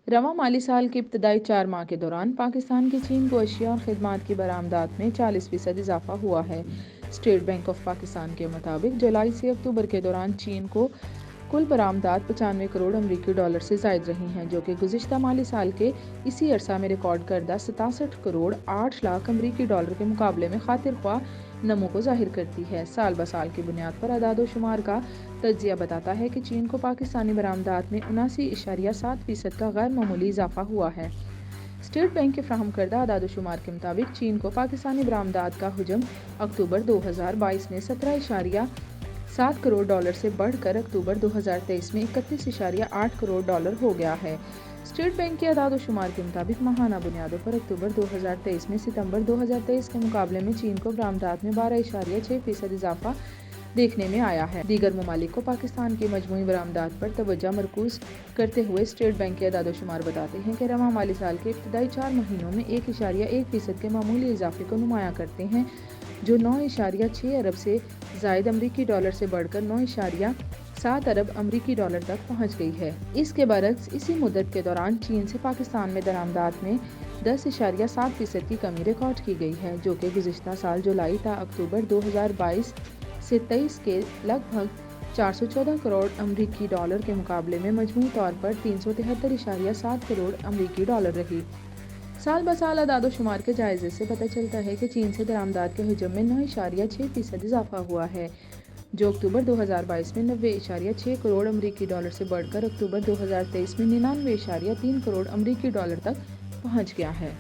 रवां माली साल के इब्तदाई 4 माह के दौरान पाकिस्तान की चीन को अशिया और खिदमात की बरामदात में 40% इजाफा हुआ है। स्टेट बैंक ऑफ पाकिस्तान के मुताबिक जुलाई से अक्टूबर के दौरान चीन को कुल बरामदात 95 करोड़ अमरीकी डॉलर से ज़ायद रही हैं, जो कि गुज़िश्ता माली साल के इसी अरसा में रिकॉर्ड करदा 67 करोड़ 8 लाख अमरीकी डॉलर के मुकाबले में खातिर ख्वाह नमो को ज़ाहिर करती है। साल ब साल की बुनियाद पर अदाद शुमार का तज्जिया बताता है कि चीन को पाकिस्तानी बरामदात में 79.7% का गैर मामूली इजाफा हुआ है। स्टेट बैंक के फ्राहम करदा अदाद शुमार के मुताबिक चीन को पाकिस्तानी बरामदात का हुजम अक्टूबर 2022 में 17.7 करोड़ डॉलर से बढ़कर अक्टूबर 2023 में 31.8 करोड़ डॉलर हो गया है। स्टेट बैंक के अदाद शुमार के मुताबिक माहाना बुनियादों पर अक्टूबर 2023 में सितंबर 2023 के मुकाबले में चीन को बरामदात में 12.6% इजाफा देखने में आया है। दीगर ममालिक को पाकिस्तान की मजमूई बरामदात पर तवज्जो मरकूज करते हुए स्टेट बैंक के अदाद शुमार बताते हैं कि रवां माली साल के इब्तदाई 4 महीनों में 1.1% के मामूली इजाफे को नुमाया करते हैं, जो 9.6 अरब से ज़ायद अमरीकी डॉलर से बढ़कर 9.7 अरब अमरीकी डॉलर तक पहुंच गई है। इसके बरक्स इसी मुद्दत के दौरान चीन से पाकिस्तान में दरामदात में 10.7% की कमी रिकॉर्ड की गई है, जो कि गुज़िश्ता साल जुलाई ता अक्टूबर 2022 से 23 के लगभग 414 करोड़ अमरीकी डॉलर के मुकाबले में मजमूई तौर पर 373.7 करोड़ अमरीकी डॉलर रही। साल ब साल अदाद शुमार के जायजे से पता चलता है कि चीन से दरामदात के हजम में 9.6% इजाफा हुआ है, जो अक्टूबर 2022 में 90.6 करोड़ अमरीकी डॉलर से बढ़कर अक्टूबर 2023 में 99.3 करोड़ अमरीकी डॉलर तक पहुंच गया है।